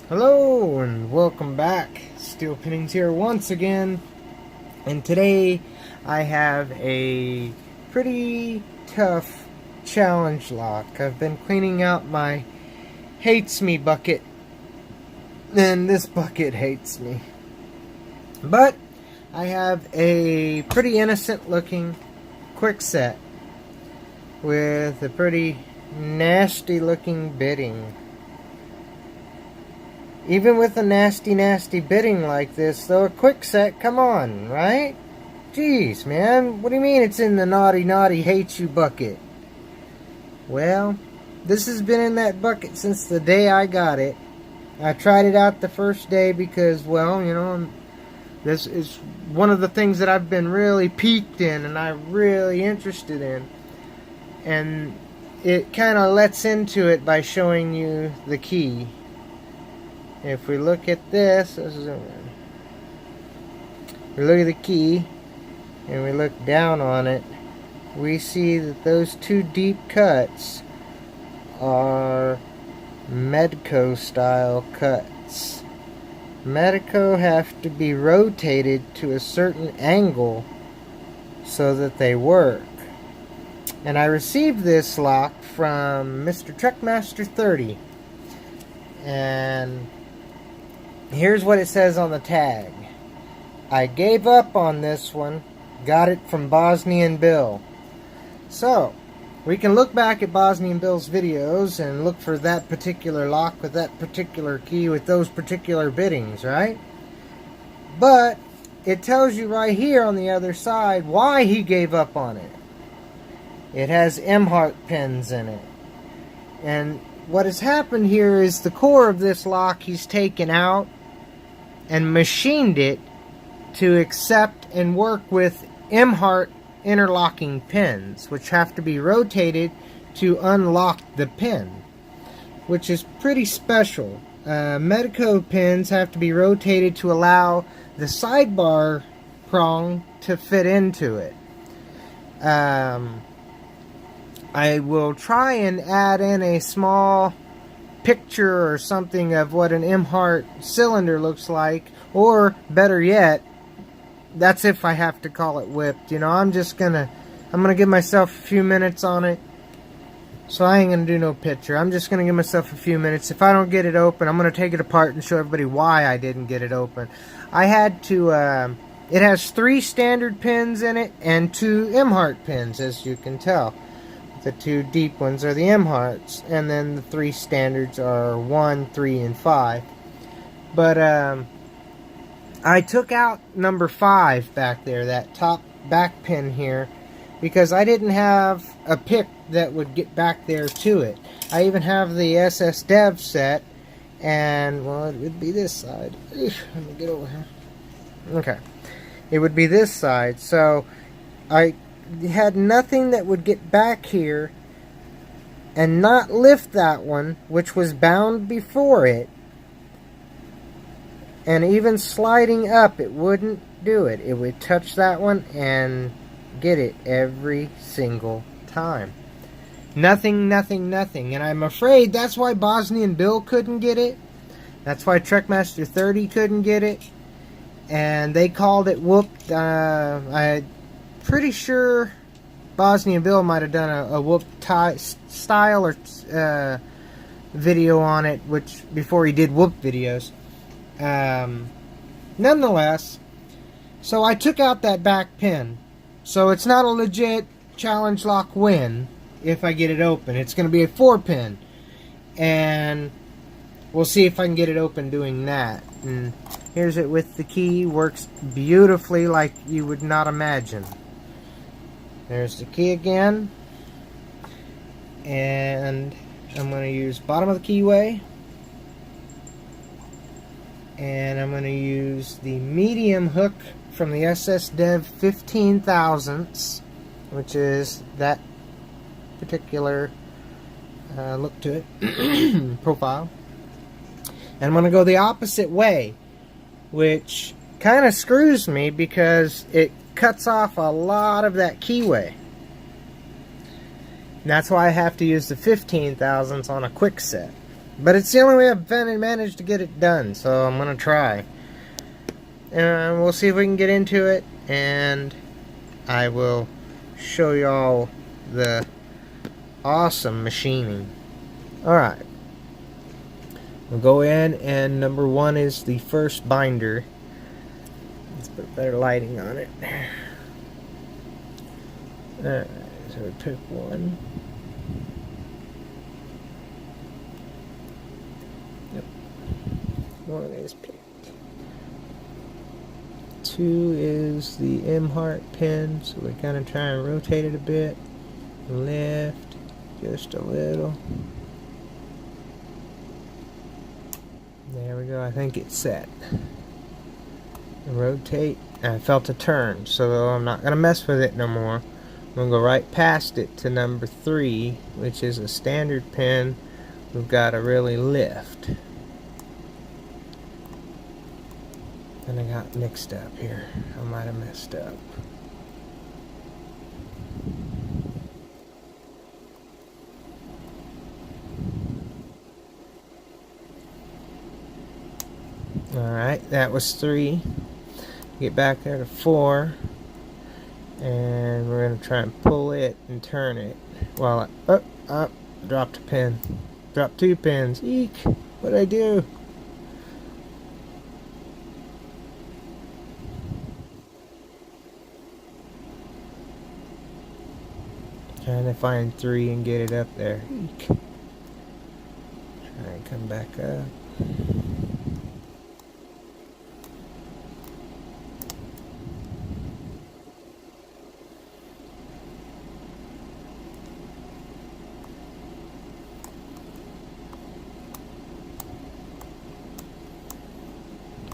Hello and welcome back. Steel Pinnings here once again, and today I have a pretty tough challenge lock. I've been cleaning out my hates me bucket, and this bucket hates me. But I have a pretty innocent looking Kwikset with a pretty nasty looking bitting. Even with a nasty bitting like this, though, a Kwikset, come on, right? Jeez, man, what do you mean it's in the naughty hate you bucket? Well, this has been in that bucket since the day I got it. I tried it out the first day because, well, you know, this is one of the things that I've been really piqued in and I'm really interested in. And it kind of lets into it by showing you the key. If we look at this, we look at the key and we look down on it, we see that those two deep cuts are Medco style cuts. Medco have to be rotated to a certain angle so that they work. And I received this lock from Mr. Trekmaster 30. And here's what it says on the tag. I gave up on this one. Got it from Bosnian Bill. So, we can look back at Bosnian Bill's videos and look for that particular lock with that particular key with those particular bittings, right? But it tells you right here on the other side why he gave up on it. It has Emhart pins in it. And what has happened here is the core of this lock he's taken out and machined it to accept and work with Emhart interlocking pins, which have to be rotated to unlock the pin, which is pretty special. Medco pins have to be rotated to allow the sidebar prong to fit into it. I will try and add in a small picture or something of what an Emhart cylinder looks like, or better yet, that's if I have to call it whipped. You know, I'm gonna give myself a few minutes on it, so I ain't gonna do no picture. I'm just gonna give myself a few minutes. If I don't get it open, I'm gonna take it apart and show everybody why I didn't get it open. I had to, it has 3 standard pins in it and 2 Emhart pins, as you can tell. The 2 deep ones are the Emharts, and then the 3 standards are 1, 3, and 5. But I took out number 5 back there, that top back pin here, because I didn't have a pick that would get back there to it. I even have the SS Dev set, and, well, it would be this side. Let me get over here. Okay. It would be this side, so I had nothing that would get back here and not lift that one, which was bound before it, and even sliding up it wouldn't do it. It would touch that one and get it every single time. Nothing, and I'm afraid that's why Bosnian Bill couldn't get it. That's why Trekmaster 30 couldn't get it, and they called it whooped. Pretty sure Bosnian Bill might have done a whoop style or video on it, which before he did whoop videos. Nonetheless, so I took out that back pin. So it's not a legit challenge lock win if I get it open. It's going to be a 4-pin, and we'll see if I can get it open doing that. And here's it with the key. Works beautifully like you would not imagine. There's the key again, and I'm going to use bottom of the keyway, and I'm going to use the medium hook from the SS Dev 15 thousandths, which is that particular look to it, profile, and I'm going to go the opposite way, which kind of screws me because it cuts off a lot of that keyway. And that's why I have to use the 15 thousandths on a Kwikset. But it's the only way I've managed to get it done, so I'm going to try. And we'll see if we can get into it, and I will show y'all the awesome machining. Alright. We'll go in, and number one is the first binder. Let's put better lighting on it. Alright, so we pick one. Yep. One is picked. Two is the Emhart pin, so we kind of try and rotate it a bit. Lift just a little. There we go, I think it's set. Rotate, and I felt a turn, so I'm not going to mess with it no more. I'm going to go right past it to number 3, which is a standard pin. We've got to really lift. And I got mixed up here. I might have messed up. Alright, that was 3. Get back there to 4. And we're going to try and pull it and turn it. While I dropped a pin. Dropped 2 pins. Eek! What'd I do? Trying to find 3 and get it up there. Eek. Try and come back up.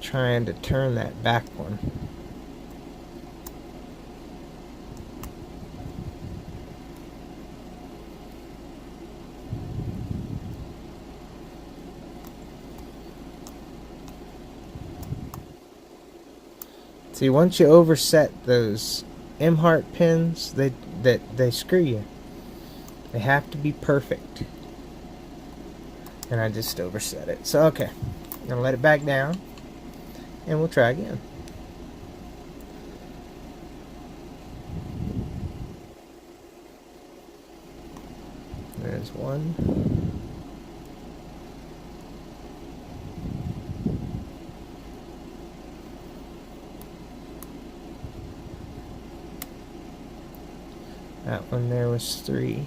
Trying to turn that back one. See, once you overset those Emhart pins, they screw you. They have to be perfect. And I just overset it. So okay, I'm gonna let it back down, and we'll try again. There's one. That one there was 3.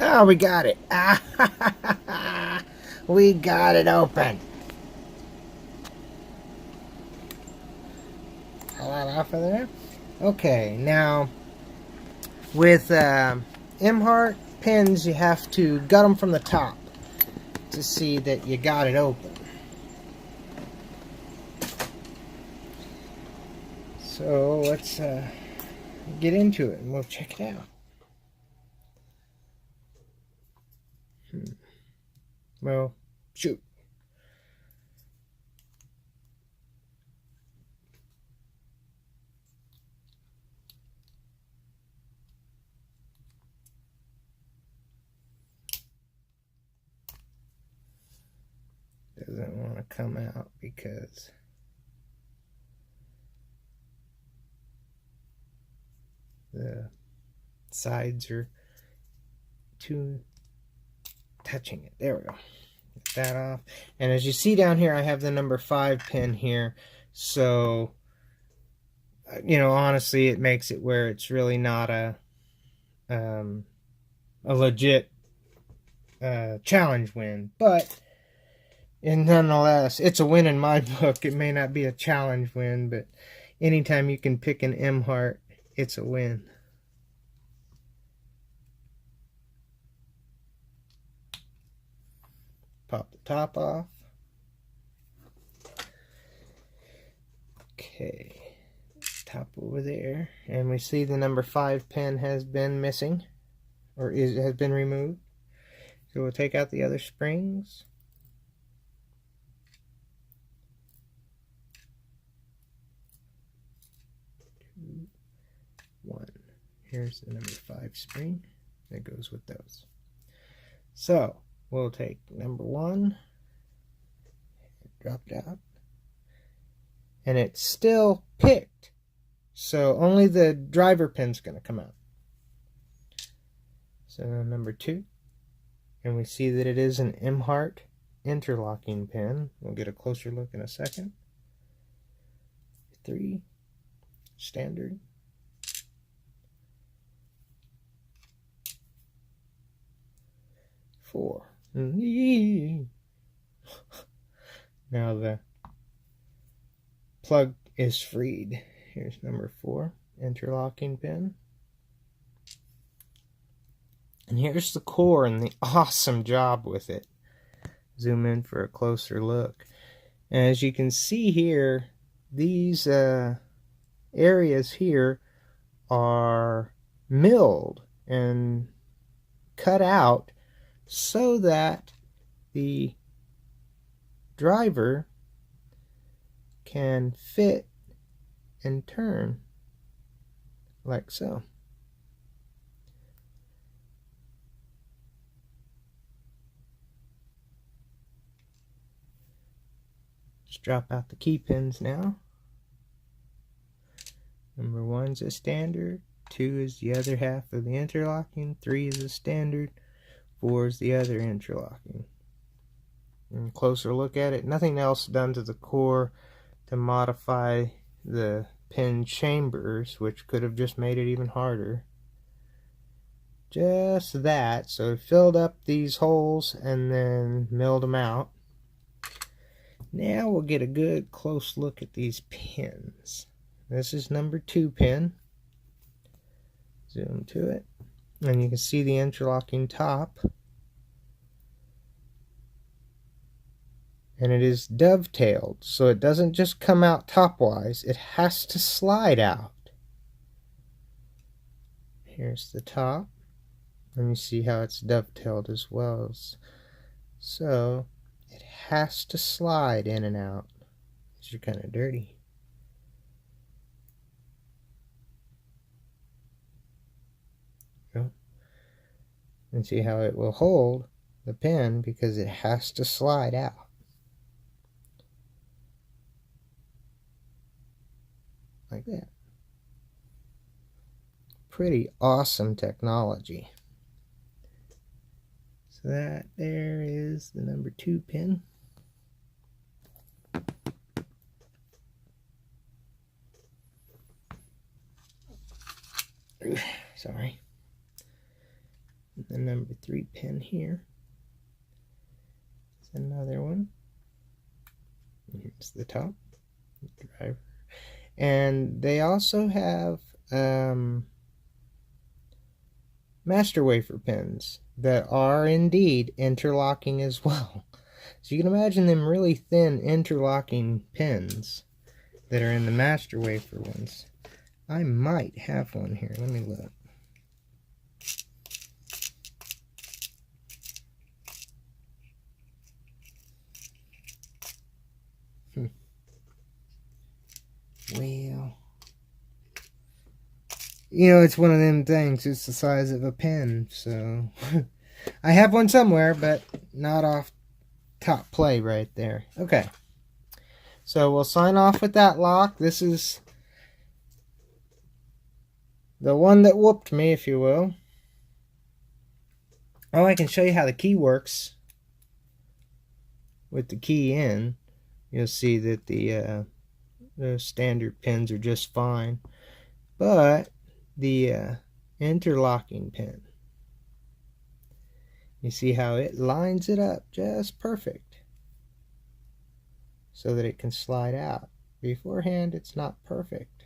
Oh, we got it. We got it open. Pull that off of there. Okay, now with Emhart pins, you have to gut them from the top to see that you got it open. So let's get into it and we'll check it out. Well, shoot. Doesn't want to come out because the sides are too touching it. There we go. Get that off. And as you see down here, I have the number 5 pin here. So, you know, honestly, it makes it where it's really not a legit challenge win. But, and nonetheless, it's a win in my book. It may not be a challenge win, but anytime you can pick an Emhart, it's a win. Pop the top off. Okay, top over there, and we see the number 5 pin has been missing, or has been removed. So we'll take out the other springs. Here's the number 5 spring that goes with those. So we'll take number 1, drop it out, and it's still picked, so only the driver pin's going to come out. So number 2, and we see that it is an Emhart interlocking pin. We'll get a closer look in a second. 3, standard. 4. Now the plug is freed. Here's number 4, interlocking pin. And here's the core and the awesome job with it. Zoom in for a closer look. And as you can see here, these areas here are milled and cut out so that the driver can fit and turn like so. Just drop out the key pins now. Number 1's a standard, 2 is the other half of the interlocking, 3 is a standard, 4 is the other interlocking. And closer look at it, nothing else done to the core to modify the pin chambers, which could have just made it even harder. Just that, so it filled up these holes and then milled them out. Now we'll get a good close look at these pins. This is number 2 pin. Zoom to it, and you can see the interlocking top. And it is dovetailed, so it doesn't just come out topwise, it has to slide out. Here's the top, and you see how it's dovetailed as well. So it has to slide in and out. These are kind of dirty. And see how it will hold the pin because it has to slide out. Like that. Pretty awesome technology. So that there is the number 2 pin. Sorry. The number 3 pin here. There's another one. Here's the top, the driver. And they also have master wafer pins that are indeed interlocking as well. So you can imagine them really thin interlocking pins that are in the master wafer ones. I might have one here. Let me look. Well, you know, it's one of them things. It's the size of a pen, so I have one somewhere, but not off top play right there. Okay, so we'll sign off with that lock. This is the one that whooped me, if you will. Oh, I can show you how the key works. With the key in, you'll see that the standard pins are just fine, but the interlocking pin, you see how it lines it up just perfect so that it can slide out. Beforehand, it's not perfect.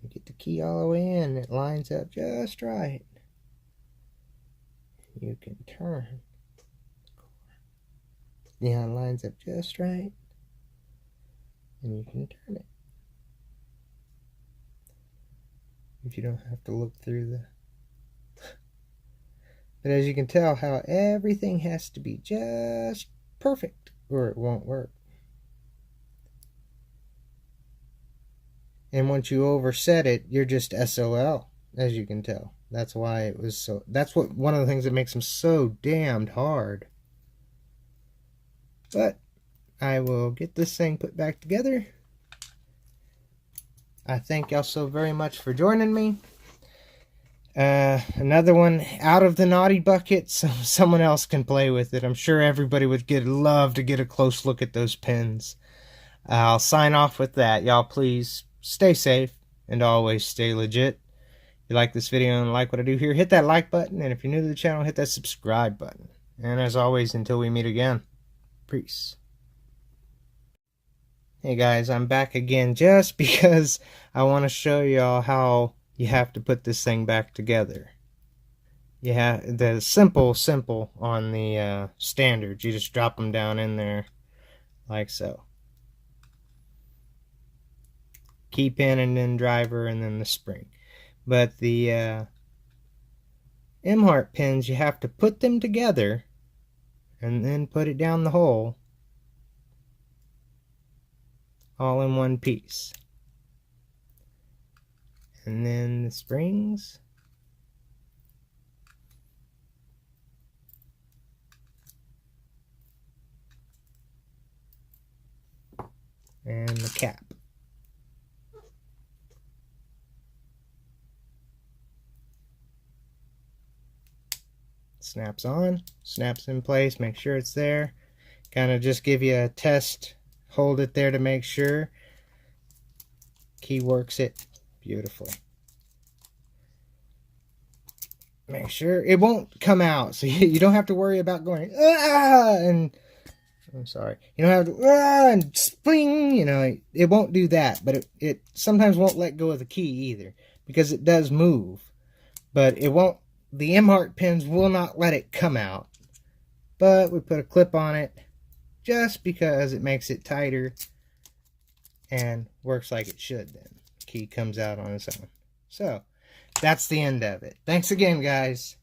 You get the key all the way in, it lines up just right. You can turn. Yeah, it lines up just right. And you can turn it. If you don't have to look through the... But as you can tell how everything has to be just perfect or it won't work. And once you overset it, you're just SOL, as you can tell. That's why it was so... That's what one of the things that makes them so damned hard. But I will get this thing put back together. I thank y'all so very much for joining me. Another one out of the naughty bucket, so someone else can play with it. I'm sure everybody would love to get a close look at those pins. I'll sign off with that. Y'all please stay safe and always stay legit. If you like this video and like what I do here, hit that like button. And if you're new to the channel, hit that subscribe button. And as always, until we meet again, peace. Hey guys, I'm back again just because I want to show y'all how you have to put this thing back together. You have the simple on the standards. You just drop them down in there like so. Key pin and then driver and then the spring. But the Emhart pins, you have to put them together and then put it down the hole all in one piece. And then the springs. And the cap. Snaps on, snaps in place, make sure it's there. Kind of just give you a test, hold it there to make sure. Key works it beautifully. Make sure it won't come out, so you don't have to worry about going and I'm sorry, you don't have to and spring, you know, it won't do that, but it sometimes won't let go of the key either, because it does move, but it won't. The Emhart pins will not let it come out, but we put a clip on it just because it makes it tighter and works like it should. Then key comes out on its own. So that's the end of it. Thanks again, guys.